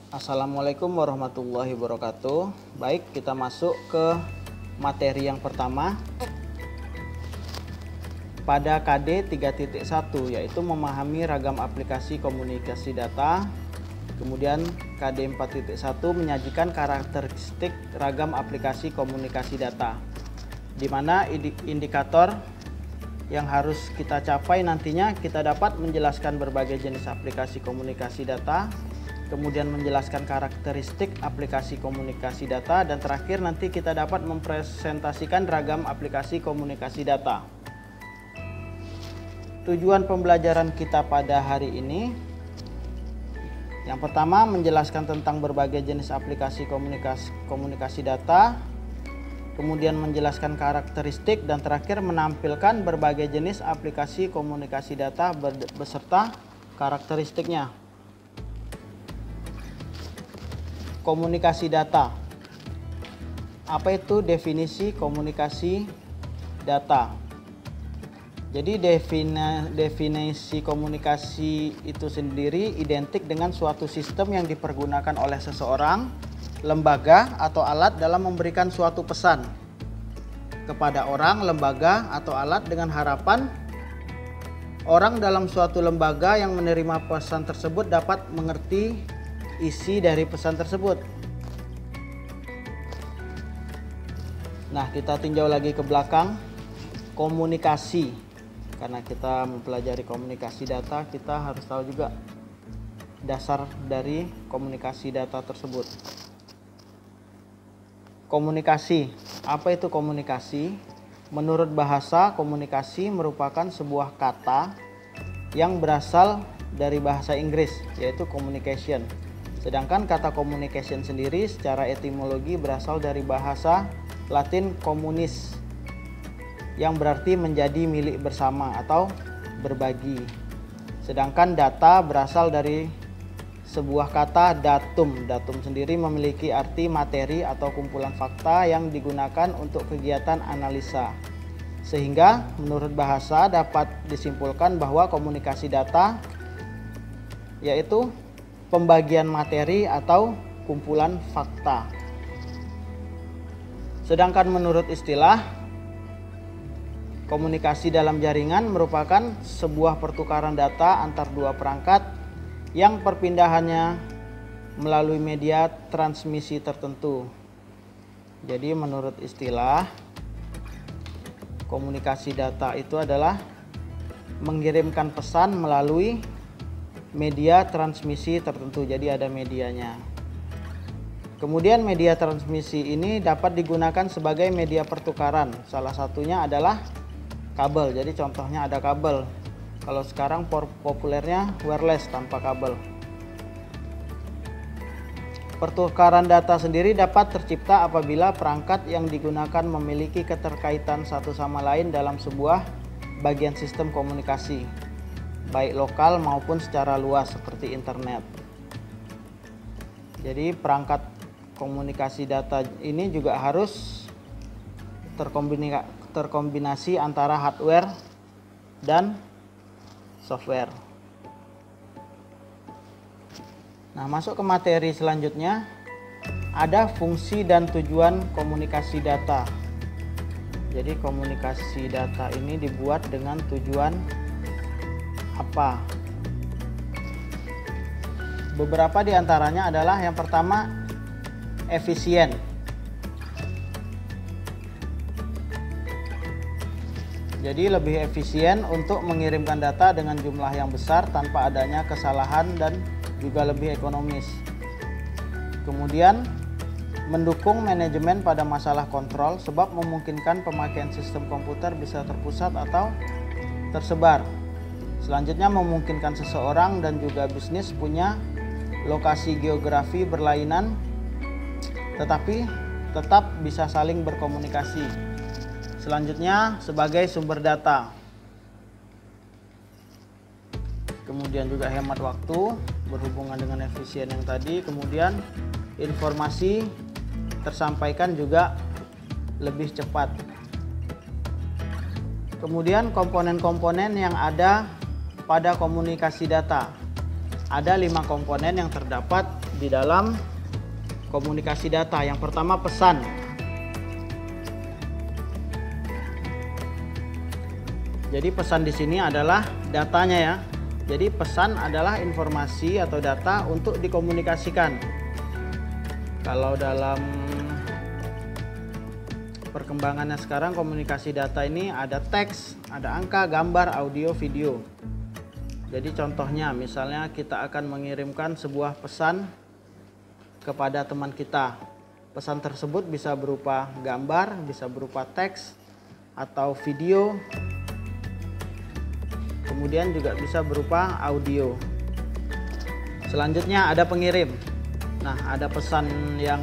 Assalamualaikum warahmatullahi wabarakatuh. Baik, kita masuk ke materi yang pertama pada KD 3.1, yaitu memahami ragam aplikasi komunikasi data. Kemudian KD 4.1 menyajikan karakteristik ragam aplikasi komunikasi data, di mana indikator yang harus kita capai nantinya kita dapat menjelaskan berbagai jenis aplikasi komunikasi data, kemudian menjelaskan karakteristik aplikasi komunikasi data, dan terakhir nanti kita dapat mempresentasikan ragam aplikasi komunikasi data. Tujuan pembelajaran kita pada hari ini, yang pertama menjelaskan tentang berbagai jenis aplikasi komunikasi data, kemudian menjelaskan karakteristik, dan terakhir menampilkan berbagai jenis aplikasi komunikasi data beserta karakteristiknya. Komunikasi data. Apa itu definisi komunikasi data? Jadi definisi komunikasi itu sendiri identik dengan suatu sistem yang dipergunakan oleh seseorang, lembaga, atau alat dalam memberikan suatu pesan kepada orang, lembaga, atau alat dengan harapan orang dalam suatu lembaga yang menerima pesan tersebut dapat mengerti isi dari pesan tersebut. Nah, kita tinjau lagi ke belakang. Komunikasi. Karena kita mempelajari komunikasi data, kita harus tahu juga dasar dari komunikasi data tersebut. Komunikasi. Apa itu komunikasi? Menurut bahasa, komunikasi merupakan sebuah kata yang berasal dari bahasa Inggris, yaitu communication. Sedangkan kata communication sendiri secara etimologi berasal dari bahasa Latin communis, yang berarti menjadi milik bersama atau berbagi. Sedangkan data berasal dari sebuah kata datum. Datum sendiri memiliki arti materi atau kumpulan fakta yang digunakan untuk kegiatan analisa. Sehingga menurut bahasa dapat disimpulkan bahwa komunikasi data yaitu pembagian materi atau kumpulan fakta. Sedangkan menurut istilah, komunikasi dalam jaringan merupakan sebuah pertukaran data antar dua perangkat yang perpindahannya melalui media transmisi tertentu. Jadi menurut istilah, komunikasi data itu adalah mengirimkan pesan melalui media transmisi tertentu. Jadi ada medianya. Kemudian media transmisi ini dapat digunakan sebagai media pertukaran. Salah satunya adalah kabel. Jadi contohnya ada kabel. Kalau sekarang populernya wireless tanpa kabel. Pertukaran data sendiri dapat tercipta apabila perangkat yang digunakan memiliki keterkaitan satu sama lain dalam sebuah bagian sistem komunikasi, baik lokal maupun secara luas seperti internet. Jadi perangkat komunikasi data ini juga harus terkombinasi antara hardware dan software. Nah, masuk ke materi selanjutnya, ada fungsi dan tujuan komunikasi data. Jadi komunikasi data ini dibuat dengan tujuan apa? Beberapa di antaranya adalah yang pertama, efisien. Jadi lebih efisien untuk mengirimkan data dengan jumlah yang besar tanpa adanya kesalahan dan juga lebih ekonomis. Kemudian mendukung manajemen pada masalah kontrol sebab memungkinkan pemakaian sistem komputer bisa terpusat atau tersebar. Selanjutnya memungkinkan seseorang dan juga bisnis punya lokasi geografi berlainan tetapi tetap bisa saling berkomunikasi. Selanjutnya sebagai sumber data. Kemudian juga hemat waktu berhubungan dengan efisien yang tadi. Kemudian informasi tersampaikan juga lebih cepat. Kemudian komponen-komponen yang ada pada komunikasi data. ada 5 komponen yang terdapat di dalam komunikasi data. Yang pertama pesan. Jadi pesan di sini adalah datanya ya. Jadi pesan adalah informasi atau data untuk dikomunikasikan. Kalau dalam perkembangannya sekarang komunikasi data ini ada teks, ada angka, gambar, audio, video. Jadi contohnya misalnya kita akan mengirimkan sebuah pesan kepada teman kita. Pesan tersebut bisa berupa gambar, bisa berupa teks atau video. Kemudian juga bisa berupa audio. Selanjutnya ada pengirim. Nah, ada pesan yang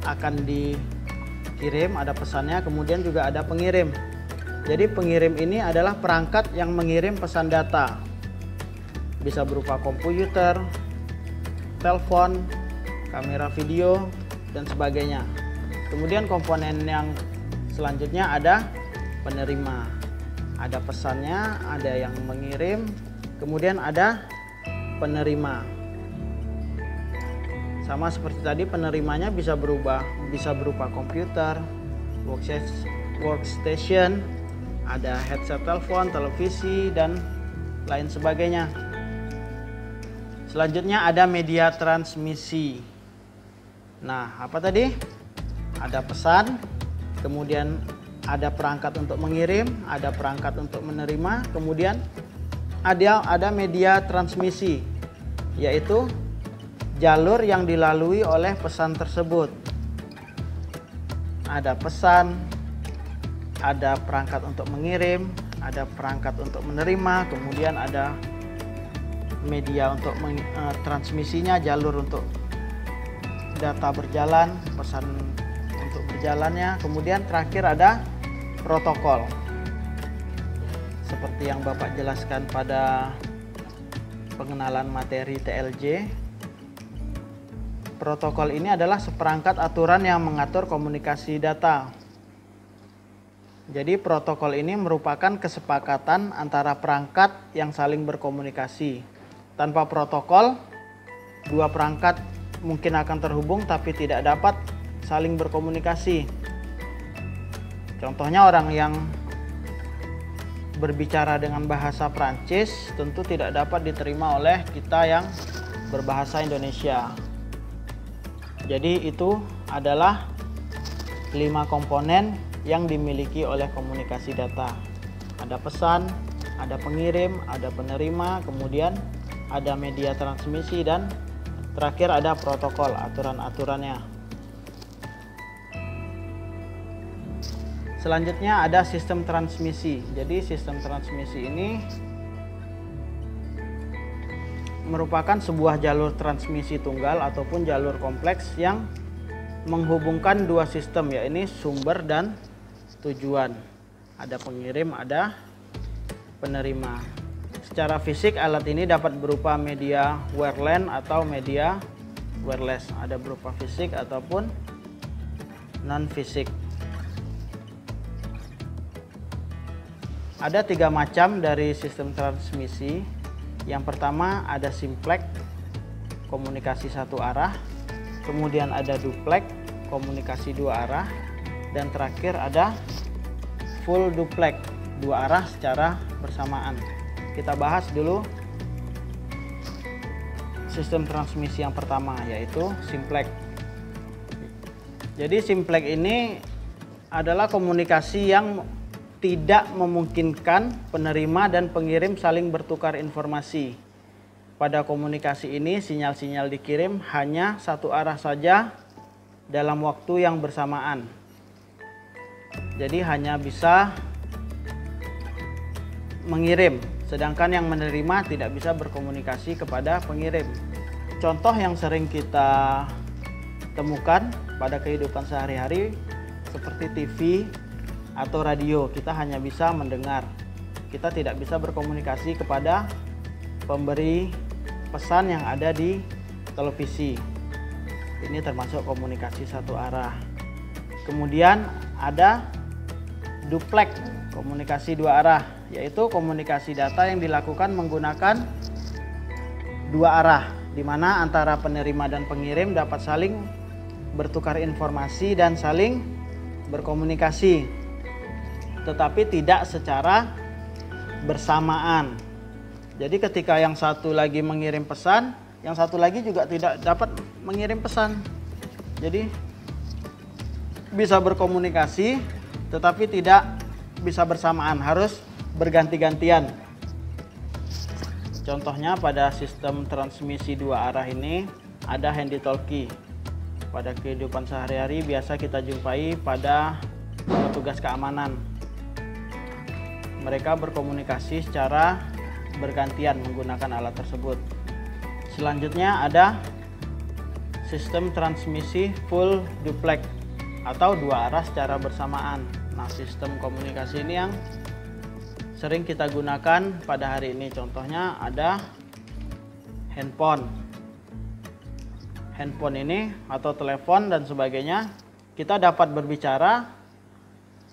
akan dikirim, ada pesannya, kemudian juga ada pengirim. Jadi pengirim ini adalah perangkat yang mengirim pesan data. Bisa berupa komputer, telepon, kamera video, dan sebagainya. Kemudian komponen yang selanjutnya ada penerima. Ada pesannya, ada yang mengirim, kemudian ada penerima. Sama seperti tadi, penerimanya bisa berupa komputer, workstation, ada headset telepon, televisi, dan lain sebagainya. Selanjutnya ada media transmisi. Nah, apa tadi? Ada pesan, kemudian ada perangkat untuk mengirim, ada perangkat untuk menerima, kemudian ada media transmisi, yaitu jalur yang dilalui oleh pesan tersebut. Ada pesan, ada perangkat untuk mengirim, ada perangkat untuk menerima, kemudian ada media untuk transmisinya, jalur untuk data berjalan, pesan untuk berjalannya, kemudian terakhir ada protokol. Seperti yang Bapak jelaskan pada pengenalan materi TLJ, protokol ini adalah seperangkat aturan yang mengatur komunikasi data. Jadi protokol ini merupakan kesepakatan antara perangkat yang saling berkomunikasi. Tanpa protokol, dua perangkat mungkin akan terhubung tapi tidak dapat saling berkomunikasi. Contohnya orang yang berbicara dengan bahasa Prancis tentu tidak dapat diterima oleh kita yang berbahasa Indonesia. Jadi itu adalah 5 komponen yang dimiliki oleh komunikasi data. Ada pesan, ada pengirim, ada penerima, kemudian ada media transmisi, dan terakhir ada protokol, aturan-aturannya. Selanjutnya ada sistem transmisi. Jadi sistem transmisi ini merupakan sebuah jalur transmisi tunggal ataupun jalur kompleks yang menghubungkan dua sistem, yaitu sumber dan tujuan. Ada pengirim, ada penerima. Secara fisik alat ini dapat berupa media wireline atau media wireless. Ada berupa fisik ataupun non fisik. Ada 3 macam dari sistem transmisi. Yang pertama ada simplex, komunikasi satu arah. Kemudian ada duplex, komunikasi 2 arah. Dan terakhir ada full duplex, 2 arah secara bersamaan. Kita bahas dulu sistem transmisi yang pertama, yaitu simplex. Jadi simplex ini adalah komunikasi yang tidak memungkinkan penerima dan pengirim saling bertukar informasi. Pada komunikasi ini sinyal-sinyal dikirim hanya satu arah saja dalam waktu yang bersamaan. Jadi hanya bisa mengirim, sedangkan yang menerima tidak bisa berkomunikasi kepada pengirim. Contoh yang sering kita temukan pada kehidupan sehari-hari seperti TV atau radio, kita hanya bisa mendengar. Kita tidak bisa berkomunikasi kepada pemberi pesan yang ada di televisi. Ini termasuk komunikasi satu arah. Kemudian ada duplex, komunikasi 2 arah, yaitu komunikasi data yang dilakukan menggunakan dua arah, di mana antara penerima dan pengirim dapat saling bertukar informasi dan saling berkomunikasi, tetapi tidak secara bersamaan. Jadi ketika yang satu lagi mengirim pesan, yang satu lagi juga tidak dapat mengirim pesan. Jadi bisa berkomunikasi tetapi tidak bisa bersamaan, harus berganti-gantian. Contohnya pada sistem transmisi dua arah ini ada handy-talkie. Pada kehidupan sehari-hari biasa kita jumpai pada petugas keamanan. Mereka berkomunikasi secara bergantian menggunakan alat tersebut. Selanjutnya ada sistem transmisi full duplex atau dua arah secara bersamaan. Nah, sistem komunikasi ini yang sering kita gunakan pada hari ini. Contohnya ada handphone. Handphone ini atau telepon dan sebagainya, kita dapat berbicara,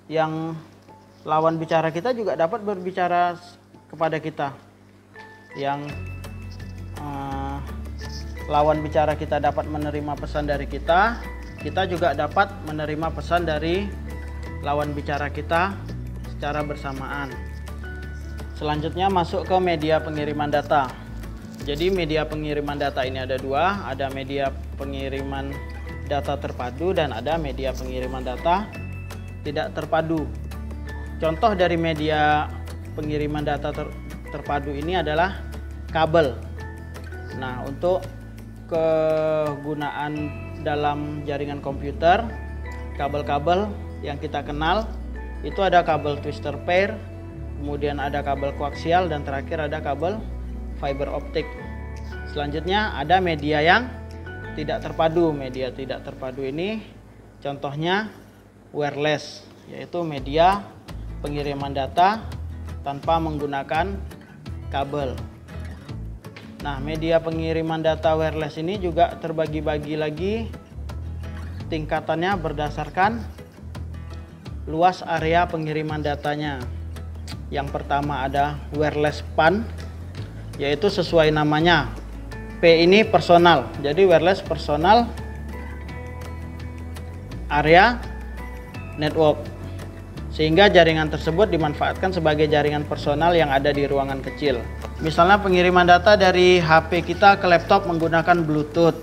yang lawan bicara kita juga dapat berbicara kepada kita. Yang lawan bicara kita dapat menerima pesan dari kita, kita juga dapat menerima pesan dari lawan bicara kita secara bersamaan. Selanjutnya masuk ke media pengiriman data. Jadi media pengiriman data ini ada dua, ada media pengiriman data terpadu dan ada media pengiriman data tidak terpadu. Contoh dari media pengiriman data terpadu ini adalah kabel. Nah, untuk kegunaan dalam jaringan komputer, kabel-kabel yang kita kenal itu ada kabel twister pair, kemudian ada kabel koaksial, dan terakhir ada kabel fiber optik. Selanjutnya ada media yang tidak terpadu. Media tidak terpadu ini contohnya wireless, yaitu media pengiriman data tanpa menggunakan kabel. Nah, media pengiriman data wireless ini juga terbagi-bagi lagi tingkatannya berdasarkan luas area pengiriman datanya. Yang pertama ada wireless PAN, yaitu sesuai namanya. P ini personal, jadi wireless personal area network. Sehingga jaringan tersebut dimanfaatkan sebagai jaringan personal yang ada di ruangan kecil. Misalnya pengiriman data dari HP kita ke laptop menggunakan Bluetooth.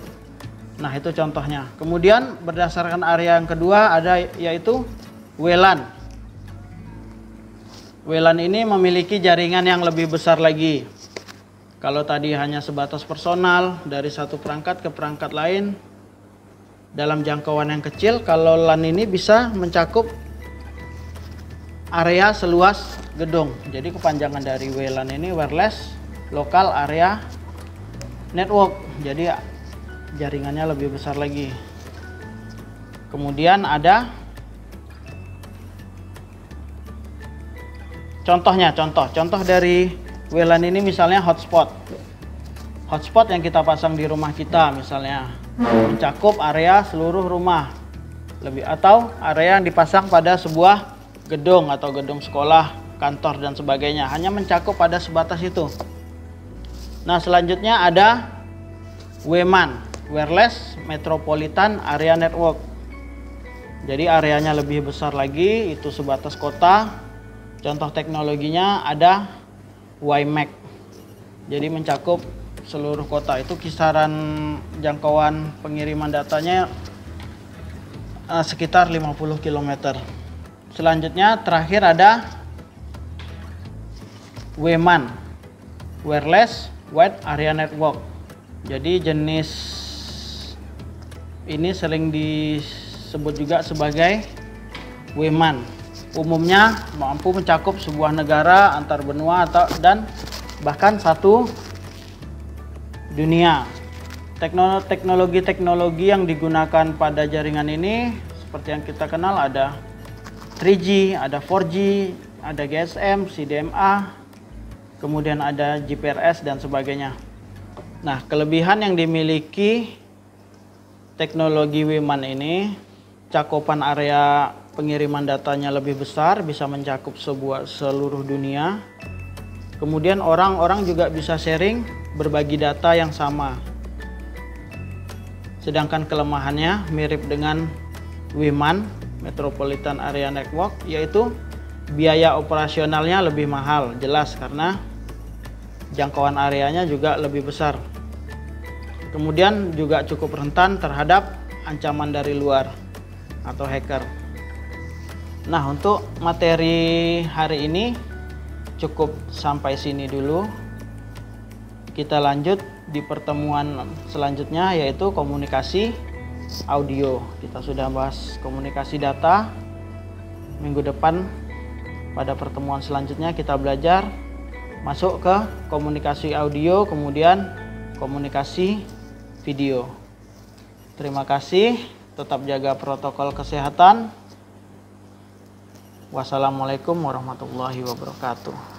Nah, itu contohnya. Kemudian berdasarkan area yang kedua ada yaitu WLAN. WLAN ini memiliki jaringan yang lebih besar lagi. Kalau tadi hanya sebatas personal dari satu perangkat ke perangkat lain dalam jangkauan yang kecil, kalau LAN ini bisa mencakup area seluas gedung. Jadi kepanjangan dari WLAN ini wireless local area network. Jadi jaringannya lebih besar lagi. Kemudian ada contoh dari WLAN ini, misalnya hotspot. Hotspot yang kita pasang di rumah kita misalnya mencakup area seluruh rumah, atau area yang dipasang pada sebuah gedung atau gedung sekolah, kantor dan sebagainya, hanya mencakup pada sebatas itu. Nah, selanjutnya ada WMAN, Wireless Metropolitan Area Network. Jadi areanya lebih besar lagi, itu sebatas kota. Contoh teknologinya ada WiMAX. Jadi mencakup seluruh kota. Itu kisaran jangkauan pengiriman datanya sekitar 50 km. Selanjutnya terakhir ada WMAN, Wireless Wide Area Network. Jadi jenis ini sering disebut juga sebagai WMAN. Umumnya mampu mencakup sebuah negara, antar benua, dan bahkan satu dunia. Teknologi-teknologi yang digunakan pada jaringan ini seperti yang kita kenal ada 3G, ada 4G, ada GSM, CDMA, kemudian ada GPRS dan sebagainya. Nah, kelebihan yang dimiliki teknologi WMAN ini, cakupan area pengiriman datanya lebih besar, bisa mencakup seluruh dunia. Kemudian orang-orang juga bisa sharing berbagi data yang sama. Sedangkan kelemahannya mirip dengan WMAN, Metropolitan Area Network, yaitu biaya operasionalnya lebih mahal, jelas karena jangkauan areanya juga lebih besar. Kemudian juga cukup rentan terhadap ancaman dari luar atau hacker. Nah, untuk materi hari ini cukup sampai sini dulu. Kita lanjut di pertemuan selanjutnya, yaitu komunikasi audio. Kita sudah bahas komunikasi data. Minggu depan pada pertemuan selanjutnya kita belajar masuk ke komunikasi audio, kemudian komunikasi video. Terima kasih, tetap jaga protokol kesehatan. Wassalamualaikum warahmatullahi wabarakatuh.